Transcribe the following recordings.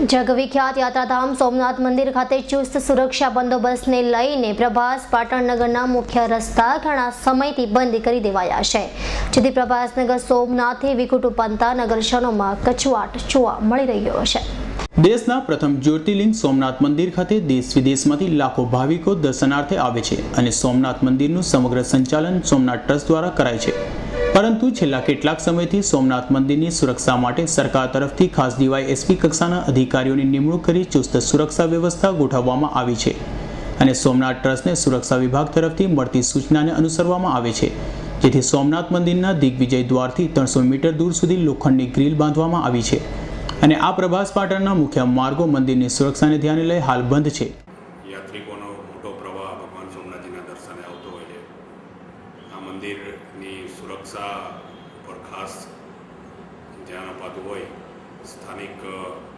જગવિખ્યાત યાત્રાધામ સોમનાથ મંદિર ખાતે ચુસ્ત સુરક્ષા બંદોબસ્તને લઈને પ્રભાસ પાટણ નગરના મુખ્ય રસ્તા ઘણા સમયથી બંધ કરી દેવાયા છે, જેથી પ્રભાસનગર સોમનાથથી વિકુટુ પંથા નગરજનોમાં કચવાટ જોવા મળી રહ્યો છે। દેશના પ્રથમ જ્યોતિર્લિંગ સોમનાથ મંદિર ખાતે દેશ વિદેશમાંથી લાખો ભાવિકો દર્શનાર્થે આવે છે અને સોમનાથ મંદિરનું સમગ્ર સંચાલન સોમનાથ ટ્રસ્ટ દ્વારા કરાય છે। પરંતુ છેલ્લા કેટલાક સમયથી સોમનાથ મંદિરની સુરક્ષા માટે સરકાર તરફથી ખાસ ડીવાયએસપી કક્ષાના અધિકારીઓની નિમણૂક કરી ચુસ્ત સુરક્ષા વ્યવસ્થા ગોઠવવામાં આવી છે અને સોમનાથ ટ્રસ્ટને સુરક્ષા વિભાગ તરફથી મળતી સૂચનાને અનુસરવામાં આવે છે, જેથી સોમનાથ મંદિરના દિગ્વિજય દ્વારથી 300 મીટર દૂર સુધી લોખંડની ગ્રીલ બાંધવામાં આવી છે અને આ પ્રભાસ પાટણના મુખ્ય માર્ગો મંદિરની સુરક્ષાને ધ્યાને લઈ હાલ બંધ છે। યાત્રિકોનો મોટો પ્રવાહ ભગવાન સોમનાથજીના દર્શને આવતો હોય છે। આ મંદિરની સુરક્ષા ઉપર ખાસ ધ્યાન અપાતું હોય સ્થાનિક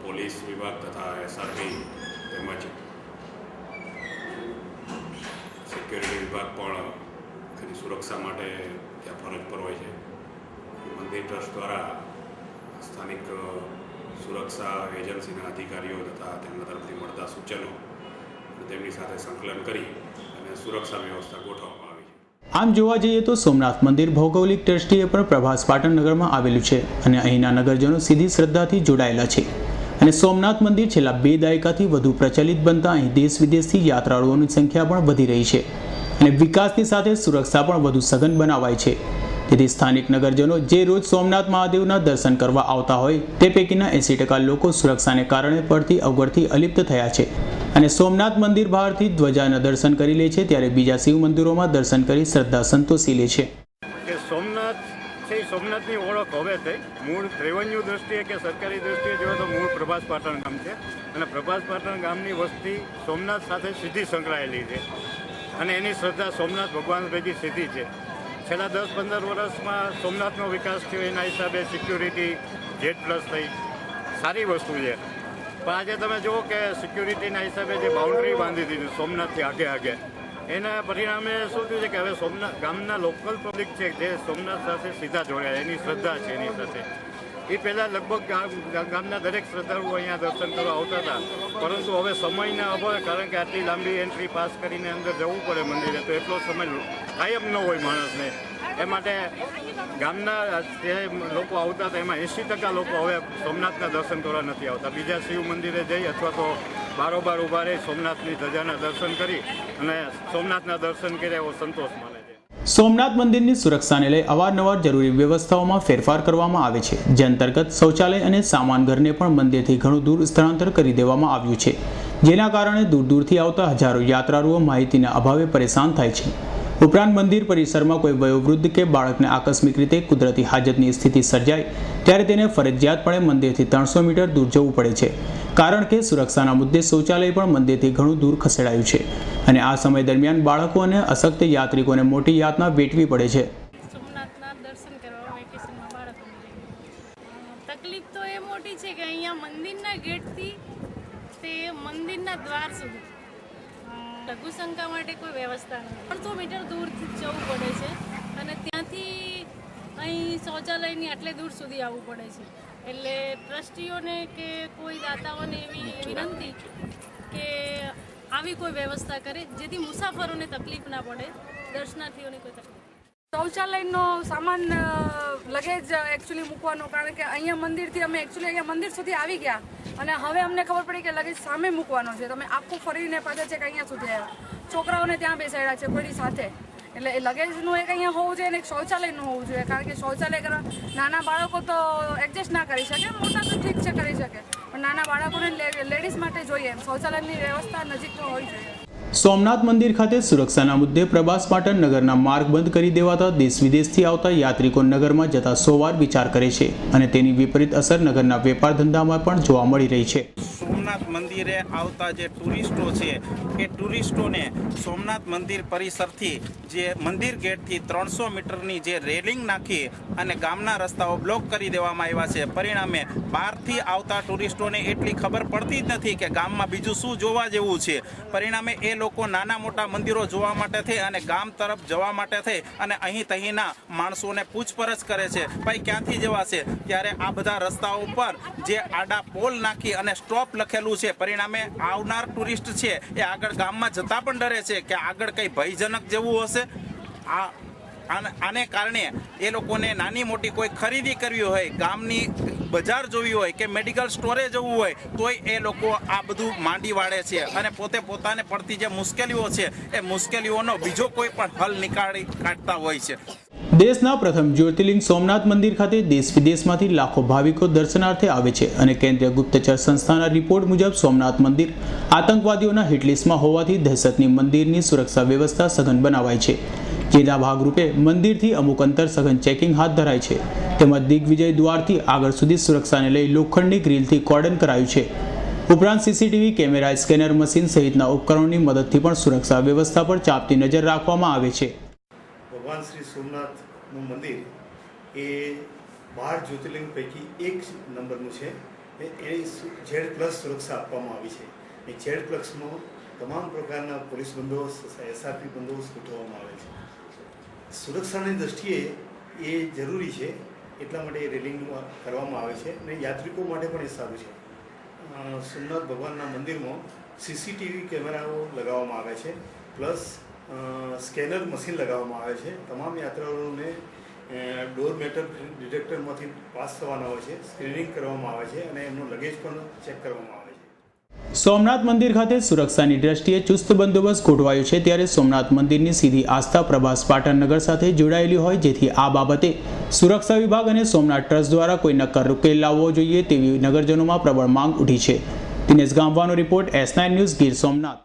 પોલીસ વિભાગ તથા એસઆરપી તેમજ સિક્યોરિટી વિભાગ પણ તેની સુરક્ષા માટે ત્યાં ફરજ પર હોય છે। મંદિર ટ્રસ્ટ દ્વારા સ્થાનિક સુરક્ષા એજન્સીના અધિકારીઓ તથા તેમના તરફથી મળતા સૂચનો તેમની સાથે સંકલન કરી અને સુરક્ષા વ્યવસ્થા ગોઠવવામાં આવી છે। આમ જોવા જઈએ તો સોમનાથ મંદિર ભૌગોલિક દ્રષ્ટિએ પણ પ્રભાસ પાટણ નગરમાં આવેલું છે અને અહીંના નગરજનો સીધી શ્રદ્ધાથી જોડાયેલા છે અને સોમનાથ મંદિર છેલ્લા 2 દાયકાથી વધુ પ્રચલિત બનતા અહીં દેશ વિદેશથી યાત્રાળુઓની સંખ્યા પણ વધી રહી છે અને વિકાસની સાથે સુરક્ષા પણ વધુ સઘન બનાવાય છે, જેથી સ્થાનિક નગરજનો જે રોજ સોમનાથ મહાદેવના દર્શન કરવા આવતા હોય તે પૈકીના 80% લોકો સુરક્ષાને કારણે પડતી અવગડથી અલિપ્ત થયા છે અને સોમનાથ મંદિર બહારથી ધ્વજાના દર્શન કરી લે છે, ત્યારે બીજા શિવ મંદિરોમાં દર્શન કરી શ્રદ્ધા સંતોષી લે છે। સોમનાથની ઓળખ હવે થઈ મૂળ રેવન્યુ દ્રષ્ટિએ કે સરકારી દ્રષ્ટિએ જોઈએ તો મૂળ પ્રભાસ પાટણ ગામ છે અને પ્રભાસ પાટણ ગામની વસ્તી સોમનાથ સાથે સીધી સંકળાયેલી છે અને એની શ્રદ્ધા સોમનાથ ભગવાન ભેગી સીધી છે। છેલ્લા 10-15 વર્ષમાં સોમનાથનો વિકાસ થયો, એના હિસાબે સિક્યુરિટી Z+ થઈ સારી વસ્તુ છે, પણ આજે તમે જુઓ કે સિક્યુરિટીના હિસાબે જે બાઉન્ડ્રી બાંધી દીધી સોમનાથથી આગે એના પરિણામે શું થયું છે કે હવે સોમનાથ ગામના લોકલ પબ્લિક છે જે સોમનાથ સાથે સીધા જોડાયા, એની શ્રદ્ધા છે એની સાથે। એ પહેલાં લગભગ ગામના દરેક શ્રદ્ધાળુઓ અહીંયા દર્શન કરવા આવતા હતા, પરંતુ હવે સમયના અભાવે કારણ કે આટલી લાંબી એન્ટ્રી પાસ કરીને અંદર જવું પડે મંદિરે તો એટલો સમય કાયમ ન હોય માણસને, એ માટે ગામના જે લોકો આવતા હતા એમાં 80% લોકો હવે સોમનાથના દર્શન કરવા નથી આવતા, બીજા શિવ મંદિરે જઈ અથવા તો બારોબાર ઊભા રહી સોમનાથની ધજાના દર્શન કરી અને સોમનાથના દર્શન કર્યા એવો સંતોષ માને છે। સોમનાથ મંદિરની સુરક્ષાને લઈ અવારનવાર જરૂરી વ્યવસ્થાઓમાં ફેરફાર કરવામાં આવે છે, જે અંતર્ગત શૌચાલય અને સામાન ઘરને પણ મંદિરથી ઘણું દૂર સ્થળાંતર કરી દેવામાં આવ્યું છે, જેના કારણે દૂર દૂરથી આવતા હજારો યાત્રાળુઓ માહિતીના અભાવે પરેશાન થાય છે। ઉપરાંત મંદિર પરિસરમાં કોઈ વયોવૃદ્ધ કે બાળકને આકસ્મિક રીતે કુદરતી હાજતની સ્થિતિ સર્જાય ત્યારે તેને ફરજિયાતપણે મંદિરથી 300 મીટર દૂર જવું પડે છે, કારણ કે સુરક્ષાના મુદ્દે શૌચાલય પણ મંદિરથી ઘણું દૂર ખસેડાયું છે અને આ સમય દરમિયાન બાળકો અને અશક્ત યાત્રિકોને મોટી યાતના વેઠવી પડે છે। સોમનાથના દર્શન કરવા વેકેશનમાં બાળકોને તકલીફ તો એ મોટી છે કે અહીંયા મંદિરના ગેટથી તે મંદિરના દ્વાર સુધી લઘુશંકા માટે કોઈ વ્યવસ્થા નથી, 300 મીટર દૂરથી જવું પડે છે અને ત્યાંથી અહીં શૌચાલયની આટલે દૂર સુધી આવવું પડે છે, એટલે ટ્રસ્ટીઓને કે કોઈ દાતાઓને એવી વિનંતી કે આવી કોઈ વ્યવસ્થા કરે જેથી મુસાફરોને તકલીફ ના પડે, દર્શનાર્થીઓને કોઈ તકલીફ। શૌચાલયનો સામાન લગેજ એકચ્યુઅલી મૂકવાનો, કારણ કે અહીંયા મંદિરથી અમે એકચ્યુઅલી અહીંયા મંદિર સુધી આવી ગયા અને હવે અમને ખબર પડી કે લગેજ સામે મૂકવાનો છે, તમે આખું ફરીને પાછા છે કે અહીંયા સુધી આવ્યા, છોકરાઓને ત્યાં બેસાડ્યા છે કોઈની સાથે, એટલે એ લગેજનું એક અહીંયા હોવું જોઈએ અને એક શૌચાલયનું હોવું જોઈએ, કારણ કે શૌચાલય કરવા નાના બાળકો તો એડજસ્ટ ના કરી શકે, મોટા તો ઠીક છે કરી શકે, પણ નાના બાળકોને લેડીઝ માટે જોઈએ શૌચાલયની વ્યવસ્થા નજીકમાં હોવી જોઈએ। સોમનાથ મંદિર ખાતે સુરક્ષાના મુદ્દે પ્રભાસ પાટણ નગરના માર્ગ બંધ કરી દેવાતા દેશ વિદેશથી આવતા યાત્રિકો નગરમાં જતા 100 વાર વિચાર કરે છે અને તેની વિપરીત અસર નગરના વેપાર ધંધામાં પણ જોવા મળી રહી છે। સોમનાથ મંદિરે આવતા જે ટુરિસ્ટો છે એ ટુરિસ્ટોને સોમનાથ મંદિર પરિસરથી જે મંદિર ગેટથી 300 મીટરની જે રેલિંગ નાખી અને ગામના રસ્તાઓ બ્લોક કરી દેવામાં આવ્યા છે. પરિણામે બહારથી આવતા ટુરિસ્ટોને એટલી ખબર પડતી જ નથી કે ગામમાં બીજું શું જોવા જેવું છે. પરિણામે એ લોકો નાના મોટા મંદિરો જોવા માટે થઈ અને ગામ તરફ જવા માટે થઈ અને અહીં તહીંના માણસોને પૂછપરછ કરે છે, ભાઈ ક્યાંથી જવાશે. ત્યારે આ બધા રસ્તાઓ પર જે આડા પોલ નાખી અને સ્ટોપ લખેલું છે, પરિણામે આવનાર ટુરિસ્ટ છે એ આગળ ગામમાં જતા પણ ડરે છે કે આગળ કંઈ ભયજનક જેવું હશે. આને કારણે એ લોકોને નાની મોટી કોઈ ખરીદી કરવી હોય, ગામની બજાર જોવી હોય કે મેડિકલ સ્ટોરે જવું હોય તોય એ લોકો આ બધું માંડી વાળે છે અને પોતાને પડતી જે મુશ્કેલીઓ છે એ મુશ્કેલીઓનો બીજો કોઈ પણ હલ નીકાળી કાઢતા હોય છે. દેશના પ્રથમ જ્યોતિર્લિંગ સોમનાથ મંદિર ખાતે દેશ વિદેશમાંથી લાખો ભાવિકો દર્શનાર્થે આવે છે અને કેન્દ્રીય ગુપ્તચર સંસ્થાના રિપોર્ટ મુજબ સોમનાથ મંદિર આતંકવાદીઓના હિટલિસ્ટમાં હોવાથી દહેશતની મંદિરની સુરક્ષા વ્યવસ્થા સઘન બનાવાઈ છે. જેના ભાગરૂપે મંદિરથી અમુક અંતર સઘન ચેકિંગ હાથ ધરાય છે. તેમજ દિગ્વિજય દ્વારથી આગળ સુધી સુરક્ષાને લઈ લોખંડની ગ્રીલથી કોર્ડન કરાયું છે. ઉપરાંત સીસીટીવી કેમેરા, સ્કેનર મશીન સહિતના ઉપકરણોની મદદથી પણ સુરક્ષા વ્યવસ્થા પર ચાંપતી નજર રાખવામાં આવે છે. ભગવાન શ્રી સોમનાથનું મંદિર એ 12 જ્યોતિર્લિંગ પૈકી એક નંબરનું છે. એ Z+ સુરક્ષા આપવામાં આવી છે. એ Z+માં તમામ પ્રકારના પોલીસ બંદોબસ્ત, SRP બંદોબસ્ત ગોઠવવામાં આવે છે. સુરક્ષાની દ્રષ્ટિએ એ જરૂરી છે, એટલા માટે એ રેલિંગ કરવામાં આવે છે અને યાત્રિકો માટે પણ એ સારું છે. સોમનાથ ભગવાનના મંદિરમાં સીસીટીવી કેમેરાઓ લગાવવામાં આવે છે, પ્લસ સ્કેનર મશીન લગાવવામાં આવે છે. તમામ યાત્રાળુઓને ડોર મેટલ ડિટેક્ટરમાંથી પાસ થવાના હોય છે, સ્ક્રીનિંગ કરવામાં આવે છે અને એમનો લગેજ પણ ચેક કરવામાં આવે છે. સોમનાથ મંદિર ખાતે સુરક્ષાની દ્રષ્ટિએ ચુસ્ત બંદોબસ્ત ગોઠવાયો છે. ત્યારે સોમનાથ મંદિરની સીધી આસ્થા પ્રભાસ પાટણ નગર સાથે જોડાયેલી હોય, જેથી આ બાબતે સુરક્ષા વિભાગ અને સોમનાથ ટ્રસ્ટ દ્વારા કોઈ નક્કર ઉકેલ લાવવો જોઈએ તેવી નગરજનોમાં પ્રબળ માંગ ઉઠી છે. દિનેશ ગામવાનો report, S9 news, Gir Somnath.